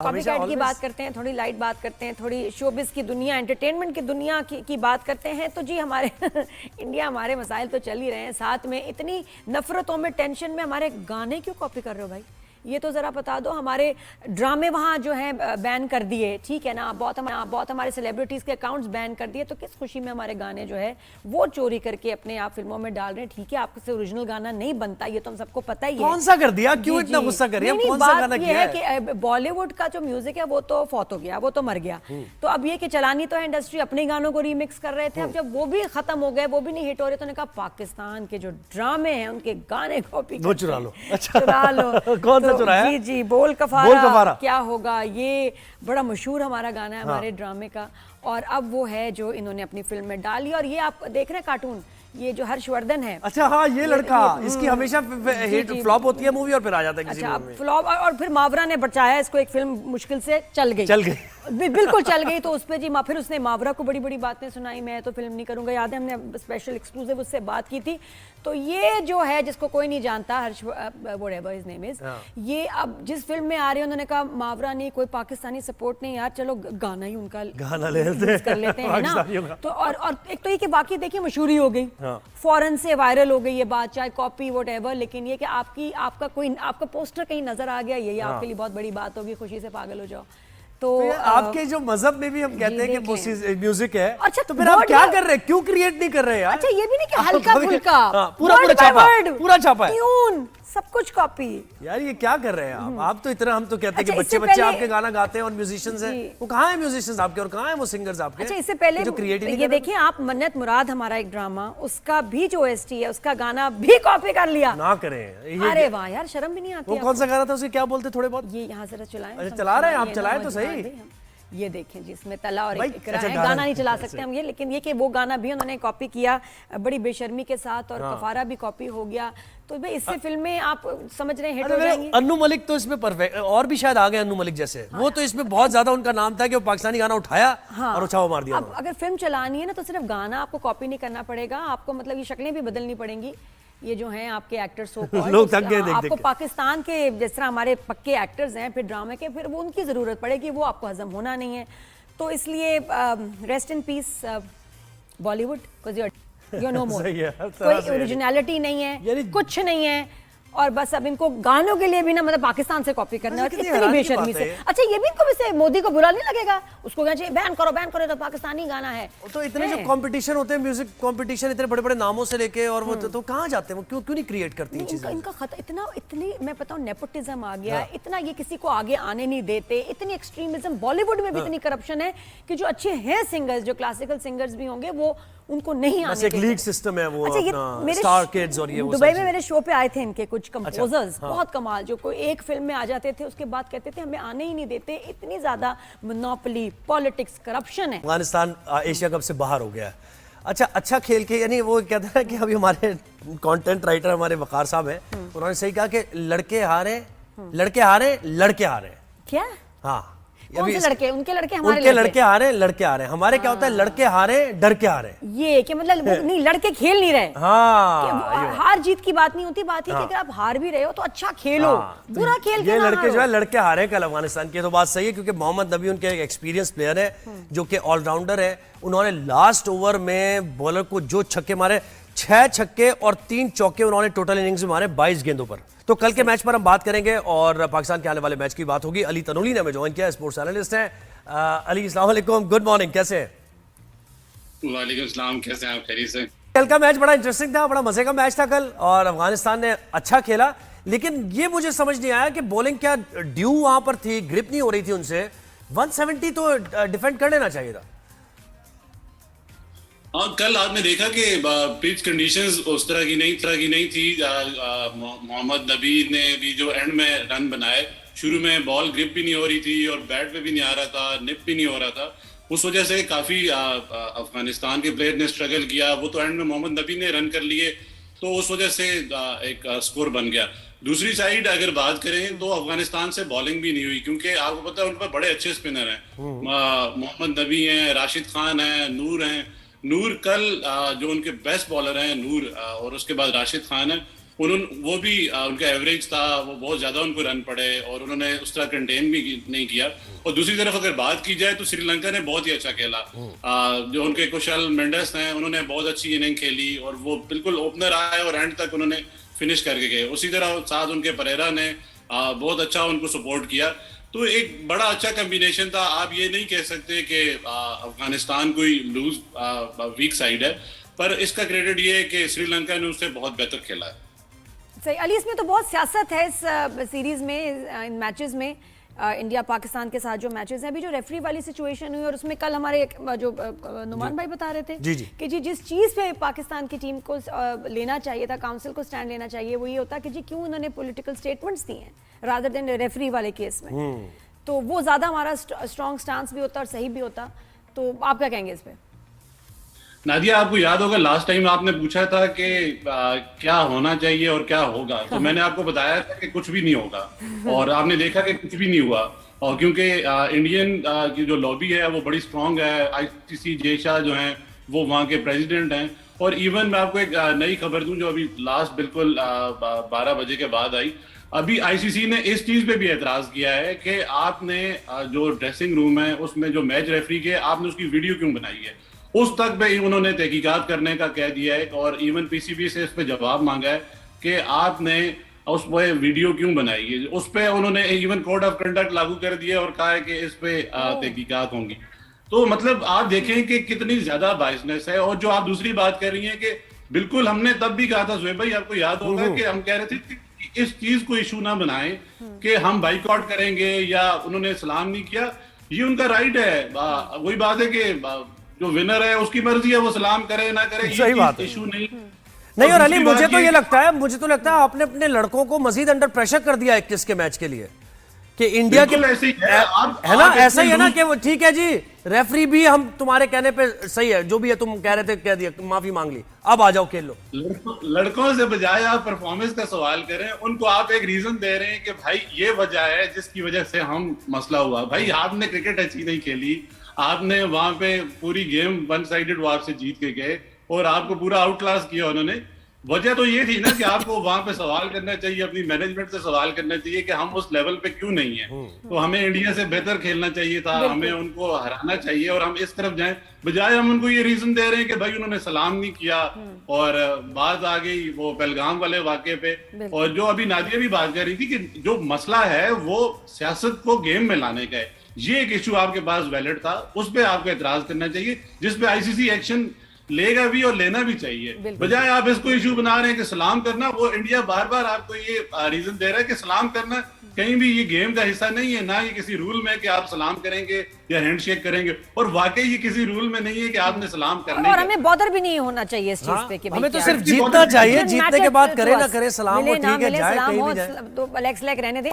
Copycat की बात करते हैं, थोड़ी लाइट बात करते हैं, थोड़ी शोबिस की दुनिया, एंटरटेनमेंट की दुनिया की बात करते हैं। तो जी हमारे इंडिया, हमारे मसाइल तो चल ही रहे हैं, साथ में इतनी नफरतों में, टेंशन में हमारे गाने क्यों कॉपी कर रहे हो भाई? ये तो ज़रा बता दो। हमारे ड्रामे वहाँ जो हैं बैन कर दिए, ठीक है ना, बहुत हमारे सेलिब्रिटीज़ के अकाउंट्स बैन कर दिए, तो किस खुशी में हमारे गाने जो है वो चोरी करके अपने आप फिल्मों में डाल रहे हैं। ठीक है, आपसे ओरिजिनल गाना नहीं बनता, ये तो हम सबको पता ही है। कौन सा कर दिया, क्यों इतना गुस्सा कर रही है? कौन सा गाना किया है? कि बॉलीवुड का जो म्यूजिक है वो तो फौत हो गया, वो तो मर गया। तो अब ये कि चलानी तो है इंडस्ट्री, अपने गानों को रीमिक्स कर रहे थे। अब जब वो भी खत्म हो गए, वो भी नहीं हिट हो रहे, तो उन्होंने कहा पाकिस्तान के जो ड्रामे हैं उनके गाने कॉपी वो चुरा लो। अच्छा, चुरा लो। कौन सा चुराया? जी जी, बोल कफारा क्या होगा, ये बड़ा मशहूर हमारा गाना है हमारे ड्रामे का। और अब वो है जो इन्होंने अपनी फिल्म में डाली। और ये आप देख रहे हैं कार्टून, ये जो हर्षवर्धन है। अच्छा हाँ, ये लड़का, इसकी हमेशा हिट फ्लॉप होती है मूवी और फिर आ जाता है किसी अच्छा, में फ्लॉप। और फिर मावरा ने बचाया इसको, एक फिल्म मुश्किल से चल गई बिल्कुल चल गई। तो उस पे जी फिर उसने मावरा को बड़ी बड़ी बातें सुनाई। मैं तो फिल्म नहीं करूंगा, याद है हमने स्पेशल एक्सक्लूसिव उससे बात की थी। तो ये जो है जिसको कोई नहीं जानता, हर्ष व्हाटएवर हिज नेम इज, ये अब जिस फिल्म में आ रही है, उन्होंने कहा मावरा नहीं, कोई पाकिस्तानी सपोर्ट नहीं यार, चलो गाना ही उनका गाना कर लेते हैं ना। तो और एक तो ये कि बाकी देखिए मशहूरी हो गई, फौरन से वायरल हो गई ये बात, चाहे कॉपी व्हाटएवर। लेकिन ये कि आपका पोस्टर कहीं नजर आ गया, यही आपके लिए बहुत बड़ी बात होगी, खुशी से पागल हो जाओ। तो आपके जो मजहब में भी हम कहते हैं कि म्यूजिक है। अच्छा, तो फिर आप क्या कर रहे हैं, क्यों क्रिएट नहीं कर रहे यार? अच्छा, ये भी नहीं कि हल्का फुल्का, पूरा छापा है, ट्यून सब कुछ कॉपी। यार ये क्या कर रहे हैं आप तो इतना, हम तो कहते हैं कि बच्चे आपके गाना गाते हैं और म्यूजिशियंस हैं, वो कहाँ है म्यूजिशियंस आपके और कहाँ है वो सिंगर्स आपके? अच्छा, इससे पहले जो क्रिएटिव, ये देखिए आप, मन्नत मुराद हमारा एक ड्रामा, उसका भी जो OST है उसका गाना भी कॉपी कर लिया। ना करें। अरे वाह यार, शर्म भी नहीं आती। वो कौन सा गाना था, उसे क्या बोलते थोड़े बहुत? ये यहाँ जरा चलाएं। अच्छा चला रहे हैं आप, चलाएं तो सही। ये देखें जी, इसमें तला और इकरा है। गाना नहीं चला सकते हम ये, लेकिन ये कि वो गाना भी उन्होंने कॉपी किया बड़ी बेशर्मी के साथ, और कफारा भी कॉपी हो गया। तो भाई इससे फिल्में आप समझ रहे हैं हिट हो जाएंगी। अन्नू मलिक तो इसमें परफेक्ट, और भी शायद आ गए अन्नू मलिक जैसे। वो तो इसमें बहुत ज्यादा उनका नाम था कि वो पाकिस्तानी गाना उठाया और उछाव मार दिया। अब अगर फिल्म चलानी है ना, तो सिर्फ गाना आपको कॉपी नहीं करना पड़ेगा, आपको मतलब ये शक्लें भी बदलनी पड़ेंगी। ये जो हैं आपके एक्टर्स लोग थक गए आपको पाकिस्तान के जिस तरह हमारे पक्के एक्टर्स हैं फिर ड्रामे के, फिर वो उनकी जरूरत पड़ेगी, वो आपको हजम होना नहीं है। तो इसलिए rest in peace Bollywood, you know more. कोई ओरिजिनलिटी नहीं है, कुछ नहीं है, और बस अब इनको गानों के लिए भी ना मतलब पाकिस्तान से कॉपी करना है, इतनी बेशर्मी से। अच्छा, ये भी इनको वैसे मोदी को बुरा नहीं लगेगा? उसको कहना चाहिए बैन करो, तो पाकिस्तानी गाना है। तो इतने जो कंपटीशन होते हैं, म्यूजिक कंपटीशन, इतने बड़े बड़े नामों से लेके, और वो तो कहाँ जाते हैं? वो क्यों नहीं क्रिएट करती चीजें? इनका इतनी मैं बताऊं, नेपोटिज्म आ गया, इतना ये किसी को आगे आने नहीं देते, इतनी एक्सट्रीमिज्म। बॉलीवुड में भी इतनी करप्शन है कि जो अच्छे हैं सिंगर्स, जो क्लासिकल सिंगर्स भी होंगे, वो उनको नहीं आने एक लीग सिस्टम है वो। अच्छा, ये स्टार किड्स और ये वो दुबई में मेरे शो पे आए थे इनके कुछ कंपोजर्स, बहुत कमाल, जो कोई एक फिल्म में आ जाते थे, उसके बाद कहते थे हमें आने ही नहीं देते, इतनी ज्यादा मोनोपोली, पॉलिटिक्स, करप्शन है। अफगानिस्तान एशिया कप से बाहर हो गया। अच्छा खेल के, यानी वो कहते हैं कि अभी हमारे कंटेंट राइटर हमारे वकार साहब हैं, उन्होंने सही कहा कि लड़के हारे लड़के हारे। क्या? हाँ, कौन से लड़के? उनके लड़के हमारे लड़के हारे। हमारे क्या होता है, लड़के हारे डर के हारे। ये कि मतलब नहीं, लड़के खेल नहीं रहे। हाँ, हार जीत की बात नहीं होती, बात है कि अगर आप हार भी रहे हो तो अच्छा खेलो, बुरा खेल के ये लड़के जो है लड़के हारे कल अफगानिस्तान की। तो बात सही है, क्योंकि मोहम्मद नबी उनके एक एक्सपीरियंस प्लेयर है, जो कि ऑलराउंडर है। उन्होंने लास्ट ओवर में बॉलर को जो छक्के मारे, 6 छक्के और 3 चौके उन्होंने टोटल इनिंग्स में मारे 22 गेंदों पर। तो कल के मैच पर हम बात करेंगे और पाकिस्तान के आने वाले मैच की बात होगी। अली तनोली ने हमें ज्वाइन किया, स्पोर्ट्स एनालिस्ट हैं। अली, अस्सलाम वालेकुम, गुड मॉर्निंग, कैसे हैं? वालेकुम सलाम, कैसे हैं आप? खैरियत से? कल का मैच बड़ा इंटरेस्टिंग था, बड़ा मजे का मैच था कल, और अफगानिस्तान ने अच्छा खेला। लेकिन ये मुझे समझ नहीं आया कि बॉलिंग क्या ड्यू वहां पर थी, ग्रिप नहीं हो रही थी उनसे। 170 तो डिफेंड कर लेना चाहिए था। हाँ, कल आपने देखा कि पिच कंडीशंस उस तरह की नहीं थी। मोहम्मद नबी ने भी जो एंड में रन बनाए, शुरू में बॉल ग्रिप भी नहीं हो रही थी और बैट पे भी नहीं आ रहा था, निप भी नहीं हो रहा था। उस वजह से काफी अफगानिस्तान के प्लेयर ने स्ट्रगल किया। वो तो एंड में मोहम्मद नबी ने रन कर लिए, तो उस वजह से एक स्कोर बन गया। दूसरी साइड अगर बात करें तो अफगानिस्तान से बॉलिंग भी नहीं हुई, क्योंकि आपको पता है उन पर बड़े अच्छे स्पिनर हैं। मोहम्मद नबी हैं, राशिद खान हैं, नूर हैं। नूर कल जो उनके बेस्ट बॉलर हैं, नूर, और उसके बाद राशिद खान है, उन्होंने वो भी उनका एवरेज था, वो बहुत ज्यादा उनको रन पड़े और उन्होंने उस तरह कंटेन भी नहीं किया। और दूसरी तरफ अगर बात की जाए तो श्रीलंका ने बहुत ही अच्छा खेला। जो उनके कुशल मेंडिस हैं उन्होंने बहुत अच्छी इनिंग खेली और वो बिल्कुल ओपनर आए और एंड तक उन्होंने फिनिश करके गए। उसी तरह साथ उनके परेरा ने बहुत अच्छा उनको सपोर्ट किया। तो एक बड़ा अच्छा कॉम्बिनेशन था। आप ये नहीं कह सकते कि अफगानिस्तान कोई लूज वीक साइड है, पर इसका क्रेडिट ये है कि श्रीलंका ने उससे बहुत बेहतर खेला है। सही अली, इसमें तो बहुत सियासत है इस सीरीज में, इन मैचेस में। इंडिया पाकिस्तान के साथ जो मैचेस हैं, अभी जो रेफरी वाली सिचुएशन हुई और उसमें कल हमारे जो नुमान भाई बता रहे थे कि जी जिस चीज़ पे पाकिस्तान की टीम को लेना चाहिए था, काउंसिल को स्टैंड लेना चाहिए, वो ये होता कि जी क्यों उन्होंने पॉलिटिकल स्टेटमेंट्स दिए हैं रादर देन रेफरी वाले केस में। तो वो ज़्यादा हमारा स्ट्रॉन्ग स्टांस भी होता और सही भी होता। तो आप क्या कहेंगे इस पर? नादिया, आपको याद होगा लास्ट टाइम आपने पूछा था कि क्या होना चाहिए और क्या होगा, तो मैंने आपको बताया था कि कुछ भी नहीं होगा और आपने देखा कि कुछ भी नहीं हुआ। और क्योंकि इंडियन की जो लॉबी है वो बड़ी स्ट्रांग है। आईसीसी जय शाह जो हैं वो वहाँ के प्रेसिडेंट हैं। और इवन मैं आपको एक नई खबर दूं जो अभी लास्ट बिल्कुल 12 बजे के बाद आई। अभी आईसीसी ने इस चीज पे भी एतराज किया है कि आपने जो ड्रेसिंग रूम है उसमें जो मैच रेफरी के आपने उसकी वीडियो क्यों बनाई है, उस तक पे उन्होंने तहकीकात करने का कह दिया है। और इवन पीसीबी से इस पे जवाब मांगा है कि आपने उस पे वीडियो क्यों बनाई है। उस पे उन्होंने इवन कोड ऑफ कंडक्ट लागू कर दिया और कहा है कि इस पे तहकीकात होंगी। तो मतलब आप देखें कि कितनी ज्यादा बायसनेस है। और जो आप दूसरी बात कर रही हैं कि बिल्कुल हमने तब भी कहा था शुएब भाई, आपको याद होगा कि हम कह रहे थे कि इस चीज को इशू ना बनाएं कि हम बाइकआउट करेंगे या उन्होंने सलाम नहीं किया, ये उनका राइट है। वही बात है कि जो विनर है उसकी मर्जी है, वो सलाम करे ना करे, सही बात है, इशू नहीं। नहीं। और अली मुझे तो ये लगता है आपने अपने लड़कों को मजीद अंडर प्रेशर कर दिया 21 के मैच के लिए कि इंडिया के ऐसे ही है, है ना, ऐसा ही है ना कि वो ठीक है जी रेफरी भी हम तुम्हारे कहने पे सही है, जो भी है तुम कह रहे थे कह दिया, माफी मांग ली, अब आ जाओ खेल लो। लड़कों से बजाय आप परफॉर्मेंस का सवाल करें, उनको आप एक रीजन दे रहे हैं कि भाई ये वजह है जिसकी वजह से हम मसला हुआ। भाई आपने क्रिकेट अच्छी नहीं खेली, आपने वहां पे पूरी गेम वन साइडेड वो आपसे जीत के गए और आपको पूरा आउट क्लास किया उन्होंने। वजह तो ये थी ना कि आपको वहां पे सवाल करना चाहिए, अपनी मैनेजमेंट से सवाल करना चाहिए कि हम उस लेवल पे क्यों नहीं है। तो हमें इंडिया से बेहतर खेलना चाहिए था, हमें उनको हराना चाहिए और हम इस तरफ जाएं, बजाय हम उनको ये रीजन दे रहे हैं कि भाई उन्होंने सलाम नहीं किया। और बात आ गई वो पहलगाम वाले वाकये पे। और जो अभी नादिया भी बात कर रही थी कि जो मसला है वो सियासत को गेम में लाने का है, ये एक इशू आपके पास वैलिड था, उस पे आपको एतराज करना चाहिए, जिसपे आईसीसी एक्शन लेगा भी और लेना भी चाहिए। बजाय आप इसको इशू बना रहे हैं कि सलाम करना, वो इंडिया बार बार आपको ये रीजन दे रहा है कि सलाम करना कहीं भी ये गेम का हिस्सा नहीं है, ना ये किसी रूल में कि आप सलाम करेंगे या हैंडशेक करेंगे। और वाकई ये किसी रूल में नहीं है कि आपने सलाम करने और हमें बॉदर भी नहीं होना चाहिए इस चीज पे कि हमें तो सिर्फ जीतना चाहिए, जीतने के बाद करे ना करे सलाम, वो ठीक है, जाए कहीं भी जाए। तो लेग रहने दें।